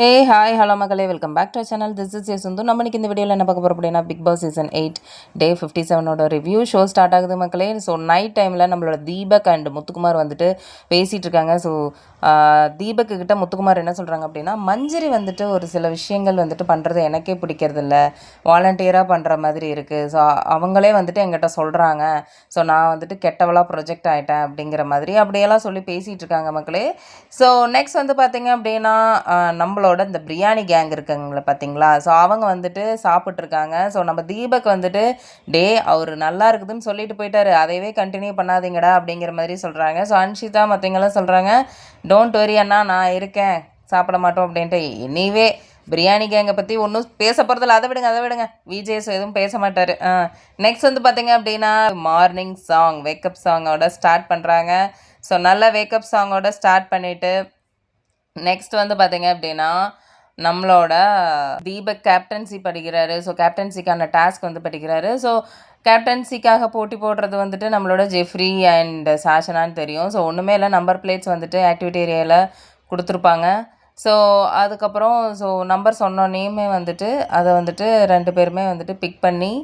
ஹே hi hello மக்களே welcome back to channel. This is யசுந்து. நம்ம இன்னைக்கு இந்த வீடியோவில் என்ன பார்க்க போகிறோம் அப்படின்னா, பிக் பாஸ் சீசன் 8 டே 57ஓட ரிவ்யூ ஷோ ஸ்டார்ட் ஆகுது மக்களே. ஸோ நைட் டைமில் நம்மளோட தீபக் அண்ட் முத்துக்குமார் வந்துட்டு பேசிகிட்டு இருக்காங்க. ஸோ தீபக்கு கிட்ட முத்துக்குமார் என்ன சொல்கிறாங்க அப்படின்னா, மஞ்சரி வந்துட்டு ஒரு சில விஷயங்கள் வந்துட்டு பண்ணுறது எனக்கே பிடிக்கிறதில்ல, வாலண்டியராக பண்ணுற மாதிரி இருக்குது. ஸோ அவங்களே வந்துட்டு எங்கிட்ட சொல்கிறாங்க, ஸோ நான் வந்துட்டு கெட்டவளாக ப்ரொஜெக்ட் ஆகிட்டேன் அப்படிங்கிற மாதிரி அப்படியெல்லாம் சொல்லி பேசிகிட்டு இருக்காங்க மக்களே. ஸோ நெக்ஸ்ட் வந்து பார்த்திங்க அப்படின்னா, நம்மளோட இந்த பிரியாணி கேங் இருக்காங்கள பார்த்தீங்களா, ஸோ அவங்க வந்துட்டு சாப்பிட்ருக்காங்க. ஸோ நம்ம தீபக் வந்துட்டு அவர் நல்லா இருக்குதுன்னு சொல்லிட்டு போயிட்டாரு, அதையவே கண்டினியூ பண்ணாதீங்கடா அப்படிங்கிற மாதிரி சொல்கிறாங்க. ஸோ அன்ஷிதா மற்றவங்களாம் சொல்கிறாங்க, டோன்ட் வரி அண்ணா, நான் இருக்கேன், சாப்பிட மாட்டோம் அப்படின்ட்டு. எனிவே பிரியாணி கேங்கை பற்றி ஒன்றும் பேச போகிறதில்ல, அதை விடுங்க விஜேஸ் எதுவும் பேச மாட்டார். நெக்ஸ்ட் வந்து பார்த்திங்க அப்படின்னா, மார்னிங் சாங் வேக்கப் சாங்கோட ஸ்டார்ட் பண்ணுறாங்க. ஸோ நல்ல வேக்கப் சாங்கோட ஸ்டார்ட் பண்ணிவிட்டு நெக்ஸ்ட் வந்து பார்த்திங்க அப்படின்னா, நம்மளோட தீபக் கேப்டன்சி படிக்கிறாரு. ஸோ கேப்டன்சிக்கான டாஸ்க் வந்து படிக்கிறாரு. ஸோ கேப்டன்சிக்காக போட்டி போடுறது வந்துட்டு நம்மளோட ஜெஃப்ரி அண்ட் சாஷனான்னு தெரியும். ஸோ ஒன்றுமே இல்லை, நம்பர் பிளேட்ஸ் வந்துட்டு ஆக்டிவிட்டி ஏரியாவில் கொடுத்துருப்பாங்க. ஸோ அதுக்கப்புறம் நம்பர் சொன்னோன்னே வந்துட்டு அதை வந்துட்டு 2 பேருமே வந்துட்டு பிக் பண்ணி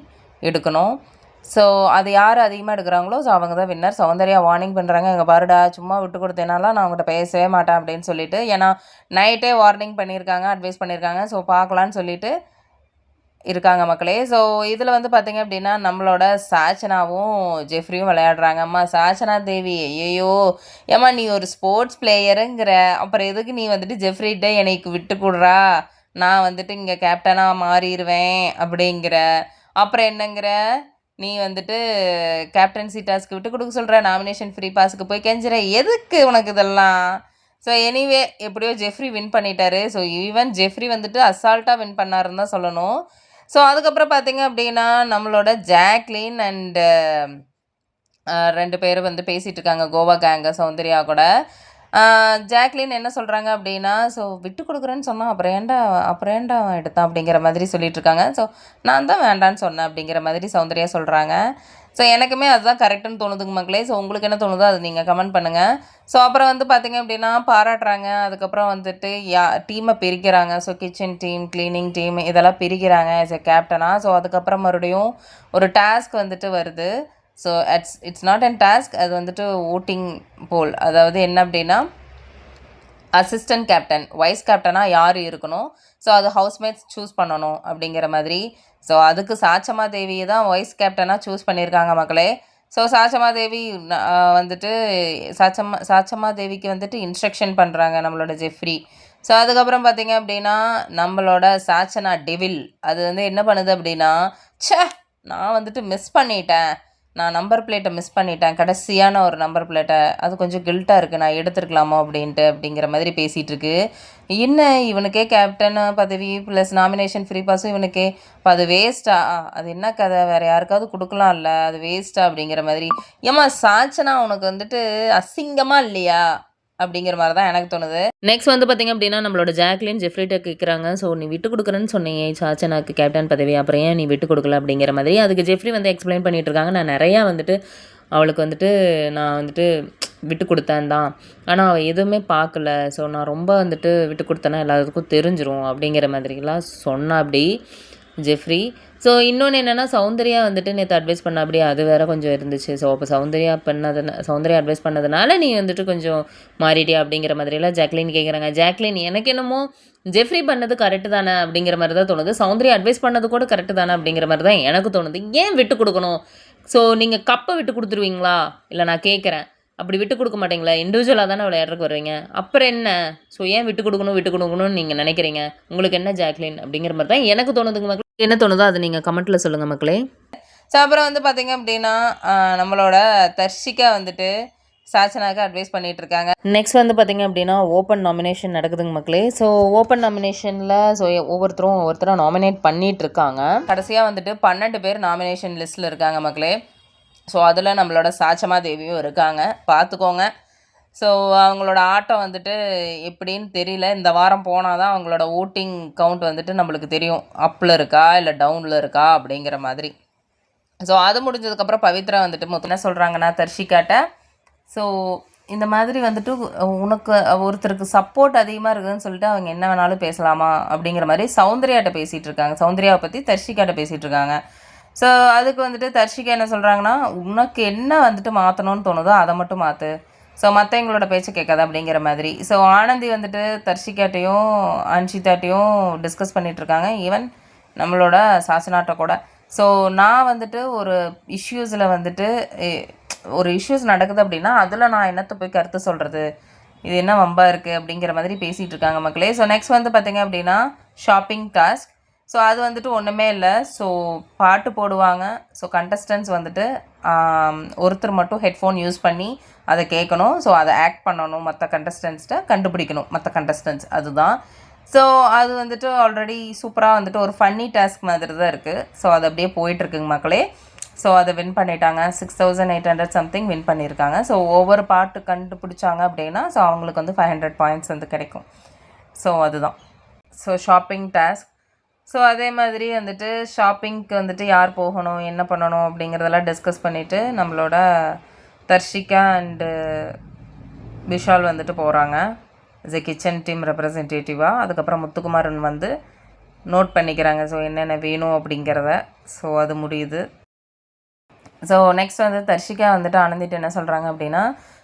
எடுக்கணும். ஸோ அது யார் அதிகமாக எடுக்கிறாங்களோ ஸோ அவங்க தான் வின்னர். சௌந்தர்யா வார்னிங் பண்ணுறாங்க, எங்கள் பாருடா சும்மா விட்டு கொடுத்தேனால நான் அவங்ககிட்ட பேசவே மாட்டேன் அப்படின்னு சொல்லிட்டு. ஏன்னா நைட்டே வார்னிங் பண்ணியிருக்காங்க, அட்வைஸ் பண்ணியிருக்காங்க. ஸோ பார்க்கலான்னு சொல்லிட்டு இருக்காங்க மக்களே. ஸோ இதில் வந்து பார்த்திங்க அப்படின்னா, நம்மளோட சாச்சனாவும் ஜெஃப்ரியும் விளையாடுறாங்க. அம்மா சாச்சனா தேவி, ஐயோ ஏம்மா நீ ஒரு ஸ்போர்ட்ஸ் பிளேயருங்கிற, அப்புறம் எதுக்கு நீ வந்துட்டு ஜெஃப்ரிகிட்ட எனக்கு விட்டு கொடுறா, நான் வந்துட்டு இங்கே கேப்டனாக மாறிடுவேன் அப்படிங்கிற, அப்புறம் என்னங்கிற, நீ வந்துட்டு கேப்டன்சி டாஸ்க்கு விட்டு கொடுக்க சொல்கிற, நாமினேஷன் ஃப்ரீ பாஸுக்கு போய் கெஞ்சுற, எதுக்கு உனக்கு இதெல்லாம்? ஸோ எனிவே எப்படியோ ஜெஃப்ரி வின் பண்ணிட்டாரு. ஸோ ஈவன் ஜெஃப்ரி வந்துட்டு அசால்ட்டாக வின் பண்ணாருன்னு தான் சொல்லணும். ஸோ அதுக்கப்புறம் பார்த்திங்க அப்படின்னா, நம்மளோட ஜாக்லின் அண்டு 2 பேரும் வந்து பேசிகிட்டு இருக்காங்க, கோவா கேங்க சௌந்தர்யா கூட. ஜாக்லின் என்ன சொல்கிறாங்க அப்படின்னா, ஸோ விட்டு கொடுக்குறேன்னு சொன்னால் அப்புறம் ஏன்டா எடுத்தான் அப்படிங்கிற மாதிரி சொல்லிட்டு இருக்காங்க. ஸோ நான் தான் வேண்டான்னு சொன்னேன் அப்படிங்கிற மாதிரி சௌந்தர்யா சொல்கிறாங்க. ஸோ எனக்குமே அதுதான் கரெக்டுன்னு தோணுதுங்க மக்களே. ஸோ உங்களுக்கு என்ன தோணுதோ அது நீங்கள் கமெண்ட் பண்ணுங்கள். ஸோ அப்புறம் வந்து பார்த்திங்க அப்படின்னா பாராட்டுறாங்க. அதுக்கப்புறம் வந்துட்டு டீமை பிரிக்கிறாங்க. So kitchen team, cleaning team இதெல்லாம் பிரிக்கிறாங்க ஆஸ் எ கேப்டனாக. ஸோ அதுக்கப்புறம் மறுபடியும் ஒரு டாஸ்க் வந்துட்டு வருது. So it's not an task, அது வந்துட்டு ஓட்டிங் போல். அதாவது என்ன அப்படின்னா, அசிஸ்டன்ட் கேப்டன், வைஸ் கேப்டனாக யார் இருக்கணும், ஸோ அது ஹவுஸ்மேட்ஸ் சூஸ் பண்ணணும் அப்படிங்கிற மாதிரி. ஸோ அதுக்கு சாச்சமா தேவியை தான் வைஸ் கேப்டனாக சூஸ் பண்ணியிருக்காங்க மக்களே. ஸோ சாச்சமா தேவி வந்துட்டு சாச்சமா தேவிக்கு வந்துட்டு இன்ஸ்ட்ரக்ஷன் பண்ணுறாங்க நம்மளோட ஜெஃப்ரி. ஸோ அதுக்கப்புறம் பார்த்திங்க அப்படின்னா, நம்மளோட சாச்சனா டெவில் அது வந்து என்ன பண்ணுது அப்படின்னா, நான் வந்துட்டு மிஸ் பண்ணிட்டேன், நான் நம்பர் பிளேட்டை மிஸ் பண்ணிட்டேன், கடைசியான ஒரு நம்பர் பிளேட்டை, அது கொஞ்சம் கில்ட்டாக இருக்குது, நான் எடுத்துருக்கலாமோ அப்படிங்கிற மாதிரி பேசிகிட்டு இருக்கு. என்ன இவனுக்கே கேப்டன் பதவி ப்ளஸ் நாமினேஷன் ஃப்ரீ பாஸும் இவனுக்கே, இப்போ அது வேஸ்ட்டா, அது என்ன கதை, வேறு யாருக்காவது கொடுக்கலாம்ல, அது வேஸ்ட்டா அப்படிங்கிற மாதிரி. ஏம்மா சாச்சனா உனக்கு வந்துட்டு அசிங்கமாக இல்லையா அப்படிங்கிற மாதிரி தான் எனக்கு தோணுது. நெக்ஸ்ட் வந்து பார்த்திங்க அப்படின்னா, நம்மளோட ஜாக்லின் ஜெஃப்ரிட்ட கேட்குறாங்க, ஸோ நீ விட்டு கொடுக்குறேன்னு சொன்னீங்க சாச்சனாக்கு கேப்டன் பதவி, அப்புறம் ஏன் நீ விட்டு கொடுக்கல அப்படிங்கிற மாதிரி. அதுக்கு ஜெஃப்ரி வந்து எக்ஸ்பிளைன் பண்ணிகிட்டு இருக்காங்க, நான் நிறையா வந்துட்டு அவளுக்கு வந்துட்டு நான் வந்துட்டு விட்டு கொடுத்தேன் தான், ஆனால் அவள் எதுவுமே பார்க்கல, ஸோ நான் ரொம்ப வந்துட்டு விட்டு கொடுத்தேன்னா எல்லாத்துக்கும் தெரிஞ்சிரும் அப்படிங்கிற மாதிரிலாம் சொன்னா அப்படி ஜெஃப்ரி. ஸோ இன்னொன்று என்னென்னா, சௌந்தர்யா வந்துட்டு நேற்று அட்வைஸ் பண்ண அப்படியே அது வேறு கொஞ்சம் இருந்துச்சு. ஸோ அப்போ சௌந்தர்யா அட்வைஸ் பண்ணதுனால நீ வந்துட்டு கொஞ்சம் மாறிட்டியா அப்படிங்கிற மாதிரிலாம் ஜாக்லின் கேட்குறாங்க. ஜாக்லின் எனக்கு என்னமோ ஜெஃப்ரி பண்ணது கரெக்டு தானே அப்படிங்கிற மாதிரி தான் தோணுது, சௌந்தர்யா அட்வைஸ் பண்ணது கூட கரெக்டு தானே அப்படிங்கிற மாதிரி தான் எனக்கு தோணுது. ஏன் விட்டு கொடுக்கணும்? ஸோ நீங்கள் கப்பை விட்டு கொடுத்துருவீங்களா? இல்லை நான் கேட்குறேன், அப்படி விட்டு கொடுக்க மாட்டீங்களா? இண்டிவிஜுவலாக தானே விளையாடுறக்கு வருவீங்க, அப்புறம் என்ன? ஸோ ஏன் விட்டு கொடுக்கணும்னு நீங்கள் நினைக்கிறீங்க? உங்களுக்கு என்ன ஜாக்லின் அப்படிங்கிற மாதிரி தான் எனக்கு தோணுதுங்க மக்களே. என்ன தோணுதோ அதை நீங்கள் கமெண்ட்டில் சொல்லுங்கள் மக்களே. ஸோ அப்புறம் வந்து பார்த்திங்க அப்படின்னா, நம்மளோட தர்ஷிகா வந்துட்டு சாச்சனாக்கு அட்வைஸ் பண்ணிகிட்ருக்காங்க. நெக்ஸ்ட் வந்து பார்த்திங்க அப்படின்னா, ஓப்பன் நாமினேஷன் நடக்குதுங்க மக்களே. ஸோ ஓப்பன் நாமினேஷனில் ஒவ்வொருத்தராக நாமினேட் பண்ணிகிட்ருக்காங்க. கடைசியாக வந்துட்டு 12 பேர் நாமினேஷன் லிஸ்ட்டில் இருக்காங்க மக்களே. ஸோ அதில் நம்மளோட சாச்சமா தேவியும் இருக்காங்க, பார்த்துக்கோங்க. ஸோ அவங்களோட ஆட்டம் வந்துட்டு எப்படின்னு தெரியல, இந்த வாரம் போனால் தான் அவங்களோட ஓட்டிங் கவுண்ட் வந்துட்டு நம்மளுக்கு தெரியும், அப்பில் இருக்கா இல்லை டவுனில் இருக்கா அப்படிங்கிற மாதிரி. ஸோ அது முடிஞ்சதுக்கப்புறம் பவித்ரா வந்துட்டு என்ன சொல்கிறாங்கன்னா தர்ஷிகாட்ட, ஸோ இந்த மாதிரி வந்துட்டு உனக்கு ஒருத்தருக்கு சப்போர்ட் அதிகமாக இருக்குதுன்னு சொல்லிட்டு அவங்க என்ன வேணாலும் பேசலாமா அப்படிங்கிற மாதிரி சௌந்தர்யாட்ட பேசிகிட்டு இருக்காங்க. சௌந்தர்யாவை பற்றி தர்ஷிகாட்ட பேசிகிட்டு இருக்காங்க. ஸோ அதுக்கு வந்துட்டு தர்ஷிகா என்ன சொல்கிறாங்கன்னா, உனக்கு என்ன வந்துட்டு மாற்றணும்னு தோணுதோ அதை மட்டும் மாற்று, ஸோ மற்றவங்களோட பேச்சை கேட்காத அப்படிங்கிற மாதிரி. ஸோ ஆனந்தி வந்துட்டு தர்ஷிகாட்டையும் அன்ஷிதாட்டையும் டிஸ்கஸ் பண்ணிகிட்ருக்காங்க, ஈவன் நம்மளோட சாசனாட்ட கூட. ஸோ நான் வந்துட்டு ஒரு இஷ்யூஸில் வந்துட்டு ஒரு இஷ்யூஸ் நடக்குது அப்படின்னா அதில் நான் என்னத்தை போய் கருத்து சொல்கிறது, இது என்ன வம்பாக இருக்குது அப்படிங்கிற மாதிரி பேசிகிட்டு இருக்காங்க மக்களே. ஸோ நெக்ஸ்ட் வந்து பார்த்திங்க அப்படின்னா ஷாப்பிங் டாஸ்க். ஸோ அது வந்துட்டு ஒன்றுமே இல்லை. ஸோ பாட்டு போடுவாங்க. ஸோ கண்டஸ்டன்ஸ் வந்துட்டு ஒருத்தர் மட்டும் ஹெட்ஃபோன் யூஸ் பண்ணி அதை கேட்கணும். ஸோ அதை ஆக்ட் பண்ணணும், மற்ற கண்டஸ்டன்ஸ்கிட்ட கண்டுபிடிக்கணும் மற்ற கண்டஸ்டன்ஸ், அதுதான். ஸோ அது வந்துட்டு ஆல்ரெடி சூப்பராக வந்துட்டு ஒரு ஃபன்னி டாஸ்க் மாதிரி தான் இருக்குது. ஸோ அது அப்படியே போயிட்டுருக்குங்க மக்களே. ஸோ அதை வின் பண்ணிட்டாங்க. 6800 சம்திங் வின் பண்ணியிருக்காங்க. ஸோ ஒவ்வொரு பாட்டு கண்டுபிடிச்சாங்க அப்படின்னா ஸோ அவங்களுக்கு வந்து 500 பாயிண்ட்ஸ் வந்து கிடைக்கும். ஸோ அதுதான் ஸோ ஷாப்பிங் டாஸ்க். ஸோ அதே மாதிரி வந்துட்டு ஷாப்பிங்க்கு வந்துட்டு யார் போகணும், என்ன பண்ணணும் அப்படிங்கிறதெல்லாம் டிஸ்கஸ் பண்ணிவிட்டு நம்மளோட தர்ஷிகா அண்டு விஷால் வந்துட்டு போகிறாங்க as a கிச்சன் டீம் ரெப்ரசன்டேட்டிவாக. அதுக்கப்புறம் முத்துக்குமாரன் வந்து நோட் பண்ணிக்கிறாங்க ஸோ என்னென்ன வேணும் அப்படிங்கிறத. ஸோ அது முடியுது. ஸோ நெக்ஸ்ட் வந்து தர்ஷிகா வந்துட்டு ஆனந்திட்டு என்ன சொல்கிறாங்க அப்படின்னா,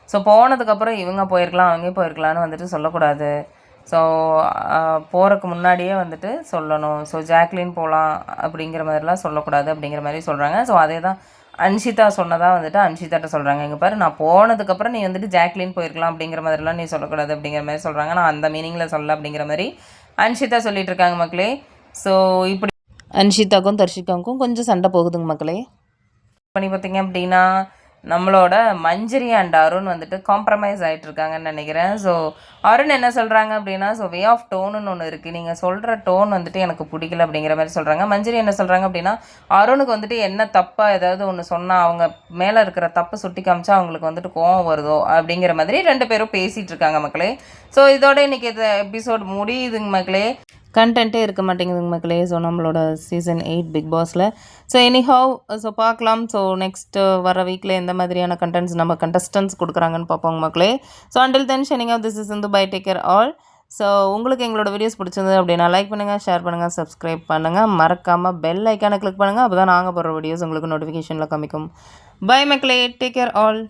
ஸோ போனதுக்கப்புறம் இவங்க போயிருக்கலாம் அவங்க போயிருக்கலான்னு வந்துட்டு சொல்லக்கூடாது. ஸோ போகிறதுக்கு முன்னாடியே வந்துட்டு சொல்லணும். ஸோ ஜாக்லின் போகலாம் அப்படிங்கிற மாதிரிலாம் சொல்லக்கூடாது அப்படிங்கிற மாதிரி சொல்கிறாங்க. ஸோ அதே தான் அன்ஷிதா சொன்னதாக வந்துட்டு அன்ஷிதாட்ட சொல்கிறாங்க, இங்கே பாரு நான் போனதுக்கப்புறம் நீ வந்துட்டு ஜாக்லின் போயிருக்கலாம் அப்படிங்கிற மாதிரிலாம் நீ சொல்லக்கூடாது அப்படிங்கிற மாதிரி சொல்கிறாங்க. நான் அந்த மீனிங்கில் சொல்ல அப்படிங்கிற மாதிரி அன்ஷிதா சொல்லிகிட்டு இருக்காங்க மக்களே. ஸோ இப்படி அன்ஷிதாக்கும் தர்ஷிகாவுக்கும் கொஞ்சம் சண்டை போகுதுங்க மக்களே. பண்ணி பார்த்திங்க அப்படின்னா நம்மளோட மஞ்சரி அண்ட் அருண் வந்துட்டு காம்ப்ரமைஸ் ஆகிட்டு இருக்காங்கன்னு நினைக்கிறேன். ஸோ அருண் என்ன சொல்கிறாங்க அப்படின்னா, ஸோ வே ஆஃப் டோனுன்னு ஒன்று இருக்குது, நீங்கள் சொல்கிற டோன் வந்துட்டு எனக்கு பிடிக்கல அப்படிங்கிற மாதிரி சொல்கிறாங்க. மஞ்சரி என்ன சொல்கிறாங்க அப்படின்னா, அருணுக்கு வந்துட்டு என்ன தப்பாக ஏதாவது ஒன்று சொன்னால் அவங்க மேலே இருக்கிற தப்பு சுட்டி காமிச்சா அவங்களுக்கு வந்துட்டு கோவம் வருதோ அப்படிங்கிற மாதிரி 2 பேரும் பேசிகிட்டு இருக்காங்க மக்களே. ஸோ இதோட இன்றைக்கி இந்த எபிசோட் முடியுதுங்க மக்களே. கண்டென்ட்டே இருக்க மாட்டேங்குதுங்க மக்களே. ஸோ நம்மளோட சீசன் 8 பிக் பாஸில். ஸோ எனிஹவ் ஸோ பார்க்கலாம். ஸோ நெக்ஸ்ட்டு வர வீக்கில் எந்த மாதிரியான கண்டென்ட்ஸ் நம்ம கண்டஸ்டன்ஸ் கொடுக்குறாங்கன்னு பார்ப்போங்க மக்களே. So until then signing off this is Indhu bye take care all. So உங்களுக்கு எங்களோட வீடியோஸ் பிடிச்சிருந்தது அப்படின்னா லைக் பண்ணுங்கள், ஷேர் பண்ணுங்கள், சப்ஸ்கிரைப் பண்ணுங்கள், மறக்காமல் பெல் ஐக்கானை கிளிக் பண்ணுங்கள். அப்போ தான் நாங்கள் போடுற வீடியோஸ் உங்களுக்கு நோட்டிஃபிகேஷனில் காமிக்கும். பை மக்களே, டேக் கேர் ஆல்.